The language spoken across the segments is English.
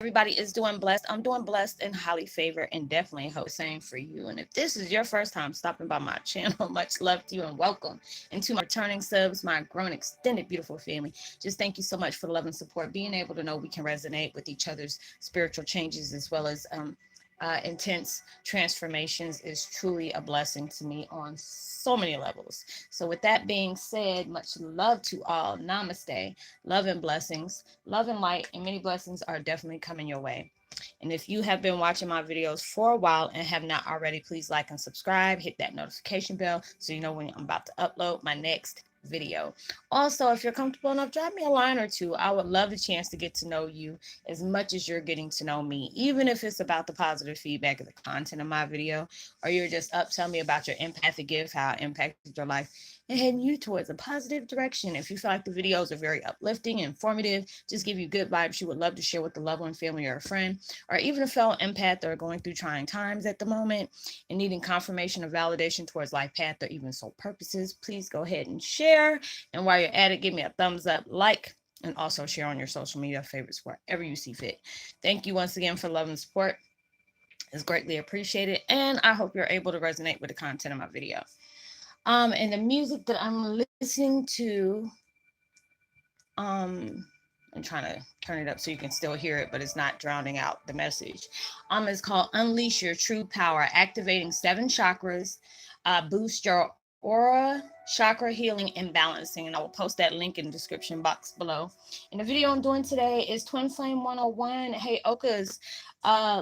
everybody is doing blessed. I'm doing blessed and highly favored, and definitely hope the same for you. And if this is your first time stopping by my channel, much love to you and welcome. And to my returning subs, my grown extended beautiful family, just thank you so much for the love and support. Being able to know we can resonate with each other's spiritual changes as well as intense transformations is truly a blessing to me on so many levels. So, with that being said, much love to all. Namaste. Love and blessings. Love and light, and many blessings are definitely coming your way. And if you have been watching my videos for a while and have not already, please like and subscribe. Hit that notification bell so you know when I'm about to upload my next video. Also, if you're comfortable enough, drop me a line or two. I would love a chance to get to know you as much as you're getting to know me, even if it's about the positive feedback of the content of my video, or you're just up, tell me about your empathic gift, how it impacted your life, and heading you towards a positive direction. If you feel like the videos are very uplifting, informative, just give you good vibes you would love to share with a loved one, family, or a friend, or even a fellow empath that are going through trying times at the moment and needing confirmation or validation towards life path or even soul purposes, please go ahead and share. And while you're at it, give me a thumbs up, like, and also share on your social media favorites wherever you see fit. Thank you once again for love and support. It's greatly appreciated, and I hope you're able to resonate with the content of my video. And the music that I'm listening to, um, I'm trying to turn it up so you can still hear it, but it's not drowning out the message. It's called Unleash Your True Power, activating 7 chakras, boost your aura, chakra healing, and balancing. And I will post that link in the description box below. And the video I'm doing today is Twin Flame 101, Heyoka's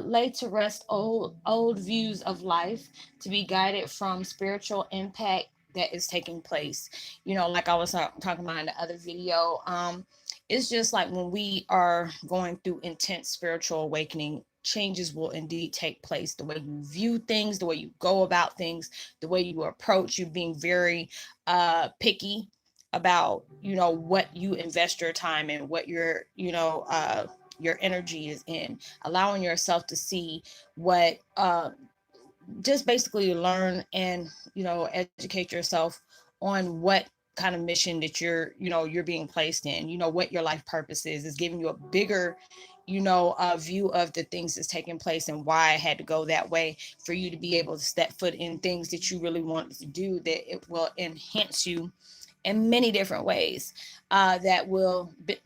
lay to rest old views of life to be guided from spiritual impact that is taking place. Like I was talking about in the other video, it's just like when we are going through intense spiritual awakening, changes will indeed take place. The way you view things, the way you go about things, the way you approach, you being very picky about what you invest your time in, what your energy is in, allowing yourself to see what just basically learn and educate yourself on what kind of mission that you're being placed in, what your life purpose is giving you a bigger view of the things that's taking place and why I had to go that way for you to be able to step foot in things that you really want to do, that it will enhance you in many different ways, that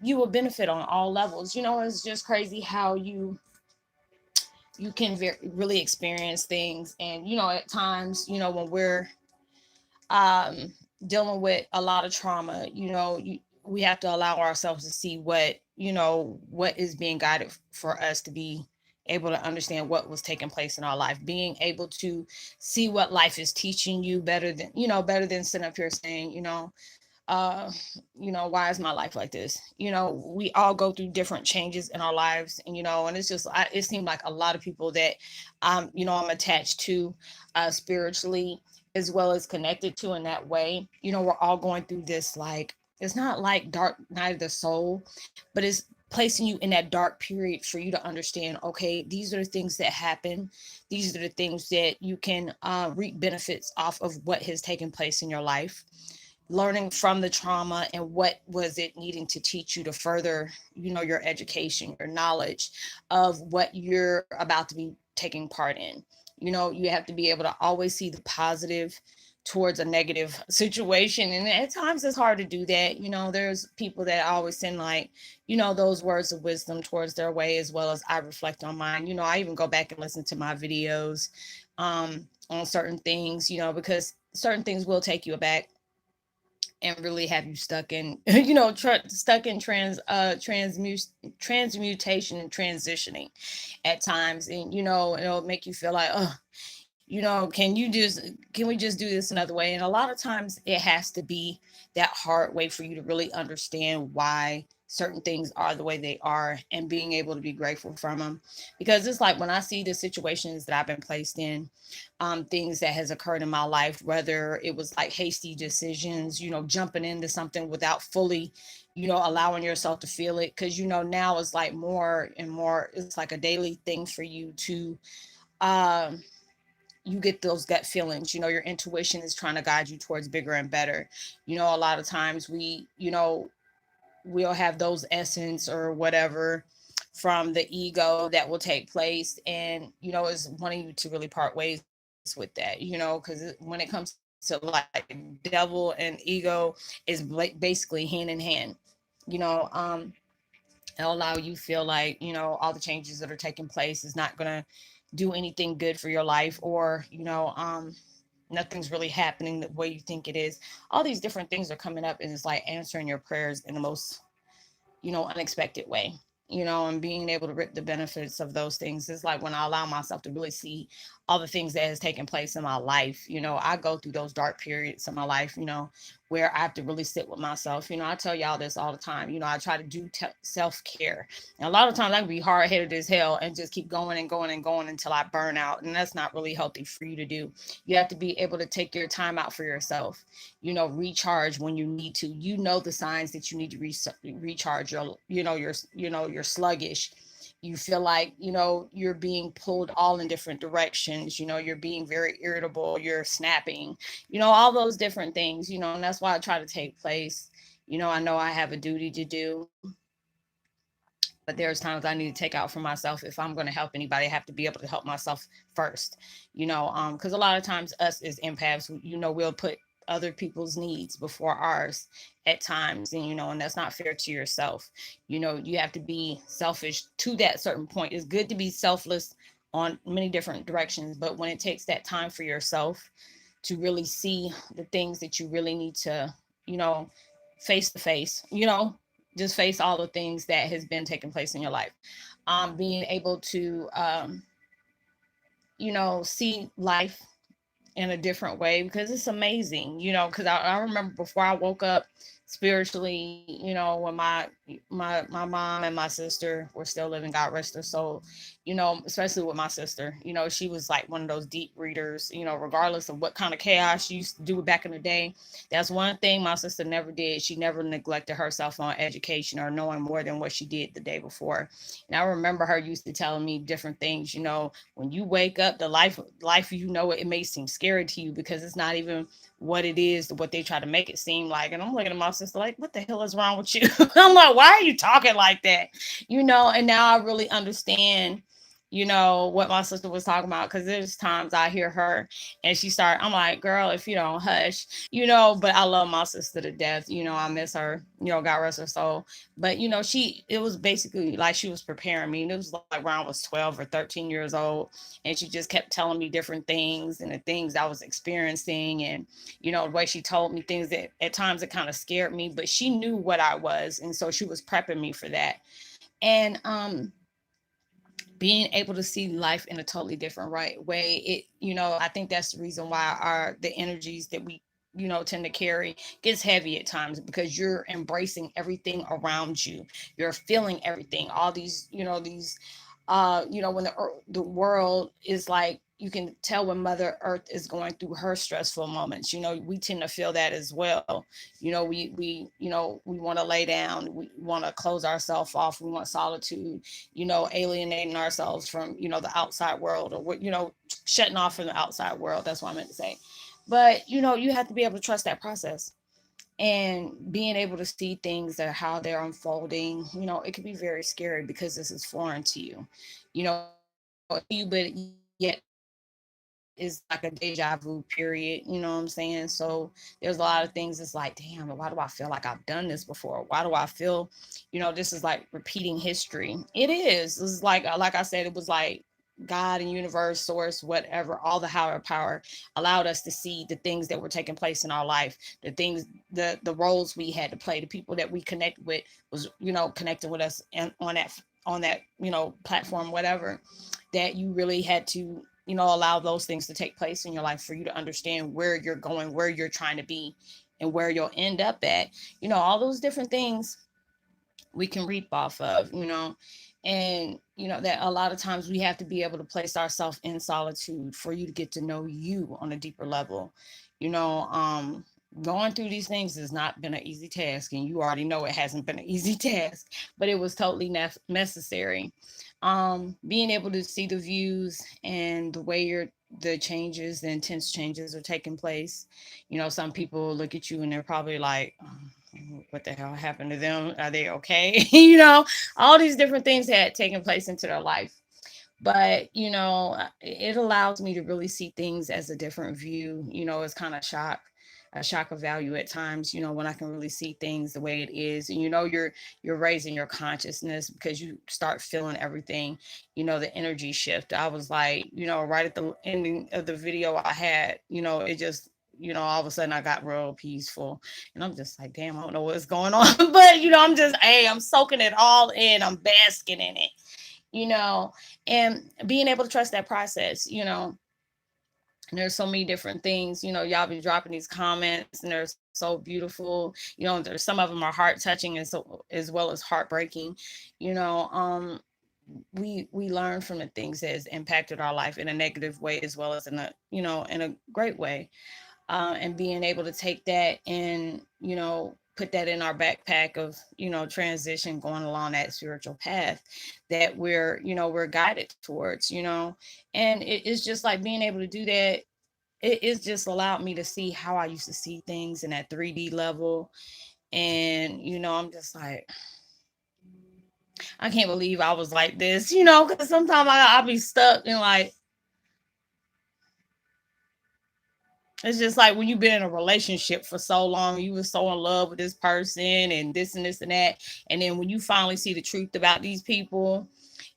you will benefit on all levels. It's just crazy how you can really experience things. And at times, when we're um dealing with a lot of trauma, we have to allow ourselves to see what is being guided for us to be able to understand what was taking place in our life, being able to see what life is teaching you better than sitting up here saying, uh why is my life like this? We all go through different changes in our lives, and it's just it seemed like a lot of people that I'm attached to spiritually, as well as connected to in that way. We're all going through this, like, it's not like dark night of the soul, but it's placing you in that dark period for you to understand, okay, these are the things that happen, these are the things that you can reap benefits off of what has taken place in your life, learning from the trauma and what was it needing to teach you to further your education, your knowledge of what you're about to be taking part in. You have to be able to always see the positive towards a negative situation, and at times it's hard to do that. There's people that always send, like, those words of wisdom towards their way, as well as I reflect on mine. I even go back and listen to my videos on certain things, because certain things will take you aback and really have you stuck in stuck in transmutation and transitioning at times. And it'll make you feel like, oh, can we just do this another way? And a lot of times it has to be that hard way for you to really understand why certain things are the way they are, and being able to be grateful from them. Because it's like when I see the situations that I've been placed in, things that has occurred in my life, whether it was like hasty decisions, jumping into something without fully allowing yourself to feel it. Because now it's like more and more, it's like a daily thing for you to um you get those gut feelings. Your intuition is trying to guide you towards bigger and better. A lot of times we'll have those essence or whatever from the ego that will take place, and is wanting you to really part ways with that, because when it comes to like devil and ego is basically hand in hand, you know um it'll allow you feel like all the changes that are taking place is not gonna do anything good for your life, or nothing's really happening the way you think it is. All these different things are coming up, and it's like answering your prayers in the most unexpected way, and being able to rip the benefits of those things. It's like when I allow myself to really see all the things that has taken place in my life. I go through those dark periods of my life, where I have to really sit with myself. I tell y'all this all the time. I try to do self-care. And a lot of times I can be hard-headed as hell and just keep going and going and going until I burn out. And that's not really healthy for you to do. You have to be able to take your time out for yourself, recharge when you need to. The signs that you need to recharge. You're sluggish. You feel like you're being pulled all in different directions. You're being very irritable, you're snapping, all those different things. And that's why I try to take place. I know I have a duty to do, but there's times I need to take out for myself. If I'm going to help anybody, I have to be able to help myself first. Because a lot of times us as empaths, we'll put other people's needs before ours at times, and that's not fair to yourself. You have to be selfish to that certain point. It's good to be selfless on many different directions, but when it takes that time for yourself to really see the things that you really need to, you know, face to face, just face all the things that has been taking place in your life. Being able to, see life in a different way, because it's amazing, because I remember before I woke up spiritually, when my mom and my sister were still living, God rest her soul, especially with my sister, she was like one of those deep readers, regardless of what kind of chaos she used to do back in the day. That's one thing my sister never did. She never neglected herself on education or knowing more than what she did the day before. And I remember her used to telling me different things, when you wake up, the life, it may seem scary to you because it's not even what it is, what they try to make it seem like. And I'm looking at my sister like, what the hell is wrong with you? I'm like, why are you talking like that? And now I really understand, what my sister was talking about, because there's times I hear her and I'm like, girl, if you don't hush, but I love my sister to death. I miss her, God rest her soul. But, it was basically like she was preparing me. And it was like when I was 12 or 13 years old. And she just kept telling me different things and the things I was experiencing. And, the way she told me things that at times it kind of scared me, but she knew what I was. And so she was prepping me for that. And, being able to see life in a totally different right way, I think that's the reason why the energies that we tend to carry gets heavy at times, because you're embracing everything around you. You're feeling everything, all these when the world is like, you can tell when Mother Earth is going through her stressful moments. We tend to feel that as well. We want to lay down, we want to close ourselves off, we want solitude, alienating ourselves from the outside world, or what, shutting off from the outside world. That's what I meant to say. But you have to be able to trust that process, and being able to see things that how they're unfolding. It can be very scary because this is foreign to you, but yet is like a deja vu period. You know what I'm saying? So there's a lot of things. It's like, damn, why do I feel like I've done this before? Why do I feel, this is like repeating history? It is. It's like I said, it was like God and universe, source, whatever, all the higher power allowed us to see the things that were taking place in our life, the things, the roles we had to play, the people that we connect with was, connecting with us and on that, platform, whatever, that you really had to, allow those things to take place in your life for you to understand where you're going, where you're trying to be, and where you'll end up at. All those different things we can reap off of, and that a lot of times we have to be able to place ourselves in solitude for you to get to know you on a deeper level. you know um Going through these things has not been an easy task, and you already know it hasn't been an easy task, but it was totally necessary. Being able to see the views and the way the changes, the intense changes are taking place. Some people look at you and they're probably like, what the hell happened to them? Are they okay? You know, all these different things had taken place into their life. But, you know, it allows me to really see things as a different view. You know, it's kind of a shock of value at times, you know, when I can really see things the way it is. And, you know, you're raising your consciousness because you start feeling everything, you know, the energy shift. I was like, you know, right at the ending of the video I had, you know, it just, you know, all of a sudden I got real peaceful. And I'm just like, damn, I don't know what's going on. But, you know, I'm just, hey, I'm soaking it all in. I'm basking in it, you know, and being able to trust that process, you know. And there's so many different things, you know, y'all be dropping these comments and they're so beautiful. You know, there's some of them are heart touching and so as well as heartbreaking, you know. We learn from the things that has impacted our life in a negative way as well as in a, you know, in a great way. And being able to take that and, you know, put that in our backpack of, you know, transition going along that spiritual path that we're, you know, we're guided towards, you know. And it's just like being able to do that. It's just allowed me to see how I used to see things in that 3D level. And, you know, I'm just like, I can't believe I was like this, you know, because sometimes I'll be stuck in like, it's just like when you've been in a relationship for so long, you were so in love with this person and this and that. And then when you finally see the truth about these people,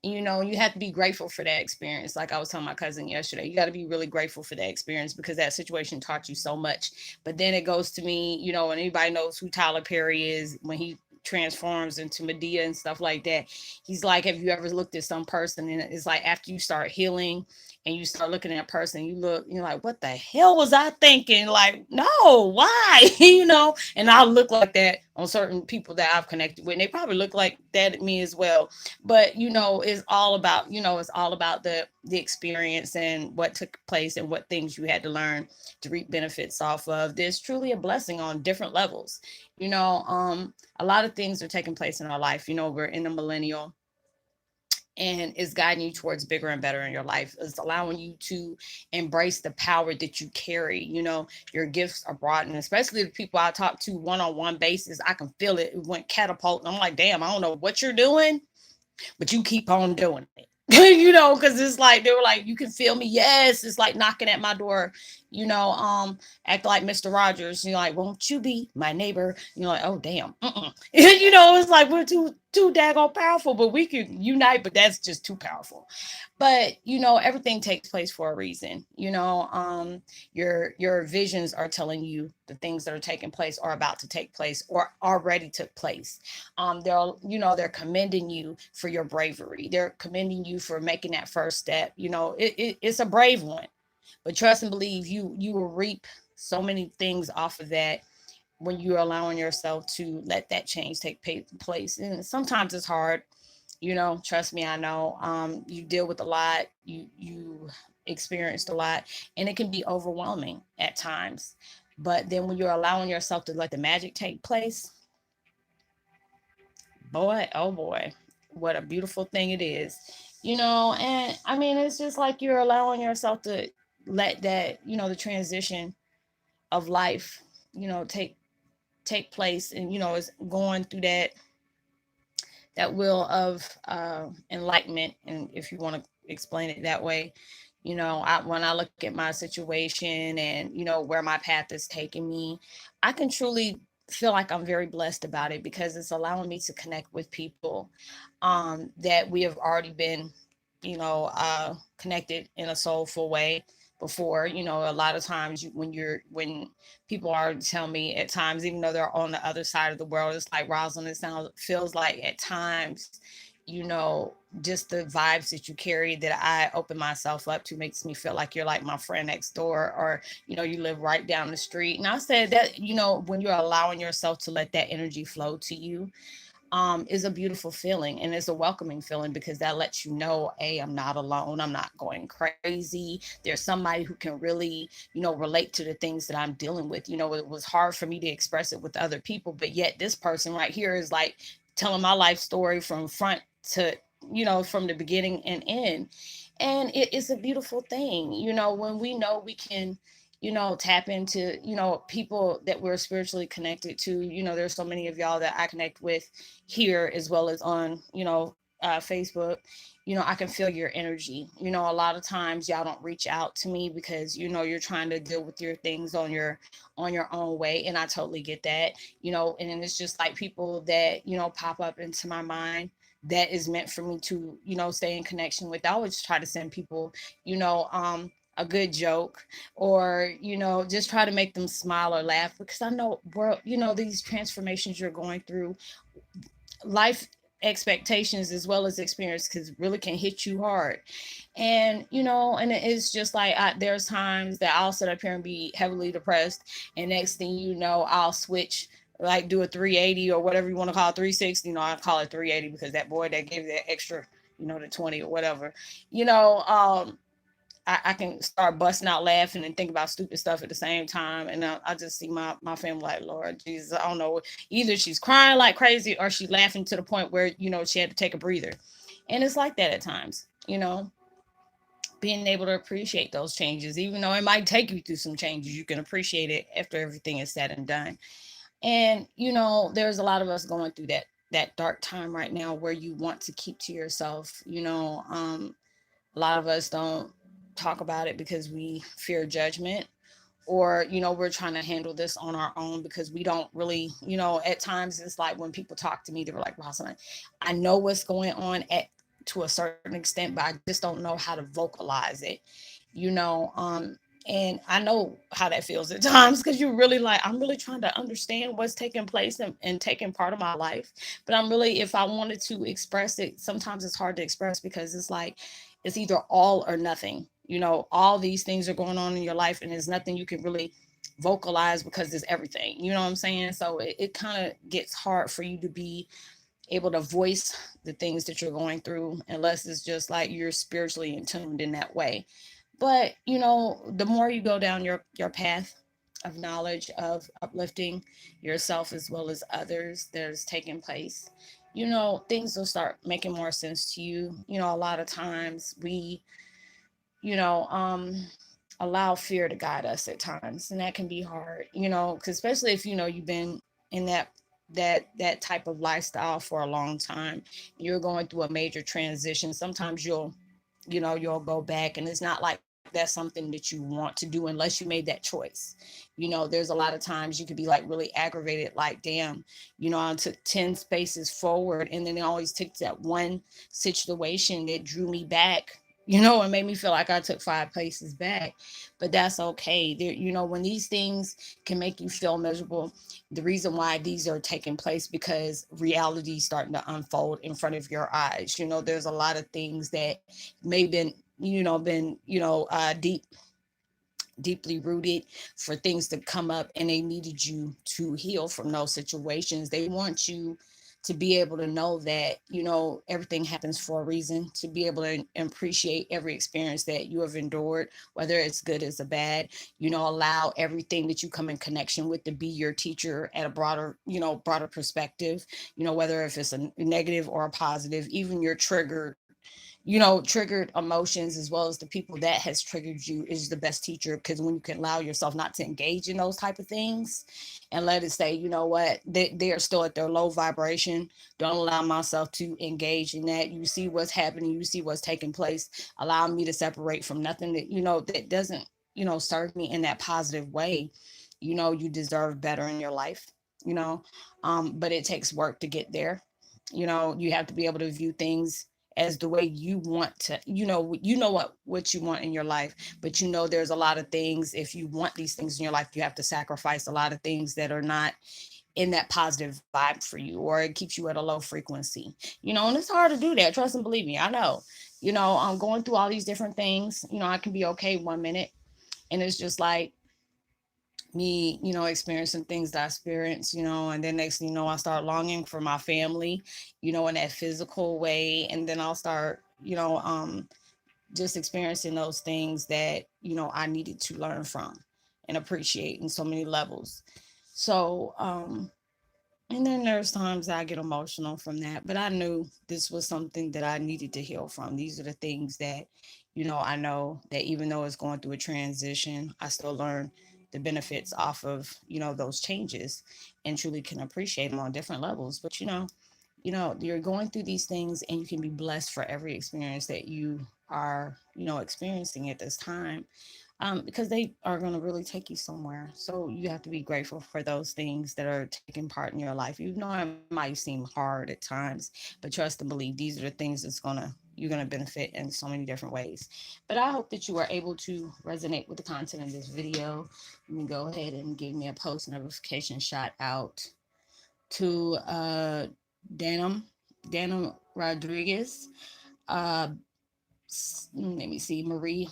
you know, you have to be grateful for that experience. Like I was telling my cousin yesterday, you got to be really grateful for that experience because that situation taught you so much. But then it goes to me, you know, and anybody knows who Tyler Perry is when he transforms into Medea and stuff like that. He's like, have you ever looked at some person and it's like after you start healing and you start looking at a person, you look, you're like, what the hell was I thinking? Like, no, why? You know, and I'll look like that on certain people that I've connected with. And they probably look like that at me as well. But, you know, it's all about, you know, it's all about the experience and what took place and what things you had to learn to reap benefits off of. There's truly a blessing on different levels. You know, a lot of things are taking place in our life. You know, we're in the millennial and it's guiding you towards bigger and better in your life. It's allowing you to embrace the power that you carry. You know, your gifts are broadened, especially the people I talk to one-on-one basis. I can feel it. It went catapult. I'm like, damn, I don't know what you're doing, but you keep on doing it. You know, because it's like they were like, you can feel me. Yes, it's like knocking at my door. You know, act like Mr. Rogers. You know, like, won't you be my neighbor? You know, like, oh damn, you know, it's like we're too daggone powerful, but we could unite, but that's just too powerful. But you know, everything takes place for a reason. You know, your visions are telling you the things that are taking place are about to take place or already took place. They're, you know, they're commending you for your bravery. They're commending you for making that first step. You know, it's a brave one, but trust and believe you will reap so many things off of that when you're allowing yourself to let that change take place. And sometimes it's hard, you know, trust me, I know. You deal with a lot, you experienced a lot, and it can be overwhelming at times. But then when you're allowing yourself to let the magic take place, boy, oh boy, what a beautiful thing it is. You know, and I mean, it's just like you're allowing yourself to let that, you know, the transition of life, you know, take place, and you know, it's going through that will of enlightenment, and if you want to explain it that way. You know, when I look at my situation and you know where my path is taking me, I can truly feel like I'm very blessed about it because it's allowing me to connect with people that we have already been, you know, connected in a soulful way before. You know, a lot of times when people are telling me at times, even though they're on the other side of the world, it's like, Roslynn, it sounds feels like at times, you know, just the vibes that you carry that I open myself up to makes me feel like you're like my friend next door, or you know, you live right down the street. And I said that, you know, when you're allowing yourself to let that energy flow to you, is a beautiful feeling, and it's a welcoming feeling because that lets you know, hey, I'm not alone, I'm not going crazy, there's somebody who can really, you know, relate to the things that I'm dealing with. You know, it was hard for me to express it with other people, but yet this person right here is like telling my life story from front to, you know, from the beginning and end. And it's a beautiful thing, you know, when we know we can, tap into, people that we're spiritually connected to. There's so many of y'all that I connect with here as well as on, Facebook. I can feel your energy. A lot of times y'all don't reach out to me because, you're trying to deal with your things on your own way. And I totally get that, and then it's just like people that, pop up into my mind that is meant for me to, stay in connection with. I always try to send people, a good joke, or just try to make them smile or laugh, because I know, bro, these transformations you're going through, life expectations as well as experience, because really can hit you hard. And and it's just like, there's times that I'll sit up here and be heavily depressed, and next thing you know, I'll switch, like do a 380 or whatever you want to call it, 360. I call it 380 because that boy that gave that extra, the 20 or whatever, you know um I can start busting out laughing and think about stupid stuff at the same time. And I just see my family like, Lord Jesus, I don't know. Either she's crying like crazy or she's laughing to the point where, she had to take a breather. And it's like that at times, being able to appreciate those changes, even though it might take you through some changes, you can appreciate it after everything is said and done. And, there's a lot of us going through that dark time right now where you want to keep to yourself. A lot of us don't talk about it because we fear judgment, or we're trying to handle this on our own because we don't really, at times it's like when people talk to me, they were like, Roslynn, I know what's going on at to a certain extent, but I just don't know how to vocalize it, you know um and I know how that feels at times, because you're really like, I'm really trying to understand what's taking place and taking part of my life. But I'm really, if I wanted to express it, sometimes it's hard to express because it's like, it's either all or nothing. All these things are going on in your life, and there's nothing you can really vocalize because there's everything. You know what I'm saying? So it kind of gets hard for you to be able to voice the things that you're going through, unless it's just like you're spiritually in tuned in that way. But the more you go down your path of knowledge, of uplifting yourself as well as others that is taking place, things will start making more sense to you. A lot of times we, you know, um, allow fear to guide us at times, and that can be hard. 'Cause especially if you've been in that type of lifestyle for a long time, you're going through a major transition. Sometimes you'll go back, and it's not like that's something that you want to do unless you made that choice. There's a lot of times you could be like really aggravated, like, damn, I took 10 spaces forward, and then it always takes that one situation that drew me back, and made me feel like I took 5 places back. But that's okay. There, when these things can make you feel miserable, the reason why these are taking place, because reality is starting to unfold in front of your eyes. There's a lot of things that may been deeply rooted for things to come up, and they needed you to heal from those situations. They want you to be able to know that everything happens for a reason, to be able to appreciate every experience that you have endured, whether it's good as a bad. Allow everything that you come in connection with to be your teacher at a broader perspective. Whether if it's a negative or a positive, even your triggered emotions, as well as the people that has triggered you, is the best teacher. Because when you can allow yourself not to engage in those type of things, and let it say, what, they are still at their low vibration. Don't allow myself to engage in that. You see what's happening, you see what's taking place. Allow me to separate from nothing that doesn't serve me in that positive way. You deserve better in your life. you know but it takes work to get there. You have to be able to view things as the way you want to. What you want in your life. But there's a lot of things, if you want these things in your life, you have to sacrifice a lot of things that are not in that positive vibe for you, or it keeps you at a low frequency. And it's hard to do that, trust and believe me, I know. I'm going through all these different things. I can be okay 1 minute, and it's just like me, experiencing things that I experienced, and then next thing I start longing for my family, in that physical way. And then I'll start, just experiencing those things that, I needed to learn from and appreciate in so many levels. So, and then there's times I get emotional from that, but I knew this was something that I needed to heal from. These are the things that, I know that even though it's going through a transition, I still learn the benefits off of, those changes, and truly can appreciate them on different levels. But you're going through these things, and you can be blessed for every experience that you are, experiencing at this time, because they are going to really take you somewhere. So you have to be grateful for those things that are taking part in your life, even though it might seem hard at times. But trust and believe these are the things you're gonna benefit in so many different ways. But I hope that you are able to resonate with the content of this video. Let me go ahead and give me a post notification shout out to Danum Danum Rodriguez. Uh, Let me see, Marie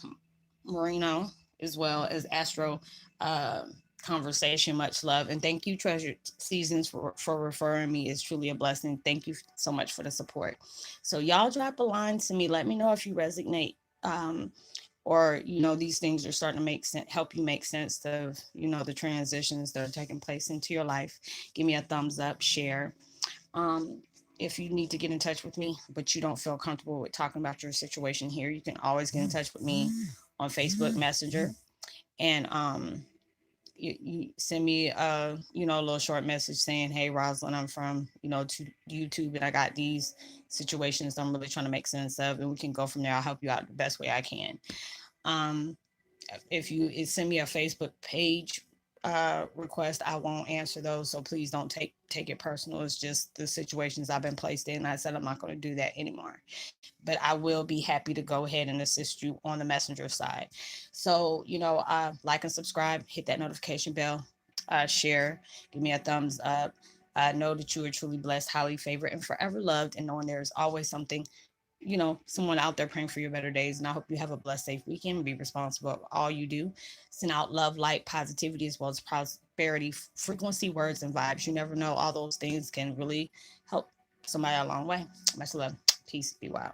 Marino, as well as Astro uh, Conversation. Much love. And thank you, Treasured Seasons, for referring me. It's truly a blessing. Thank you so much for the support. So, y'all drop a line to me. Let me know if you resonate. Or these things are starting to make sense, help you make sense of the transitions that are taking place into your life. Give me a thumbs up, share. um, if you need to get in touch with me, but you don't feel comfortable with talking about your situation here, you can always get in touch with me on Facebook Messenger. And you send me a little short message saying, "Hey, Roslynn, I'm from to YouTube, and I got these situations I'm really trying to make sense of, and we can go from there. I'll help you out the best way I can." Um, if you send me a Facebook page request, I won't answer those. So please don't take it personal. It's just the situations I've been placed in. I said I'm not going to do that anymore. But I will be happy to go ahead and assist you on the messenger side. So like and subscribe, hit that notification bell, share, give me a thumbs up. I know that you are truly blessed, highly favored, and forever loved, and knowing there is always something, someone out there praying for your better days. And I hope you have a blessed, safe weekend. Be responsible for all you do. Send out love, light, positivity, as well as prosperity, frequency, words, and vibes. You never know. All those things can really help somebody a long way. Much love. Peace. Be wild.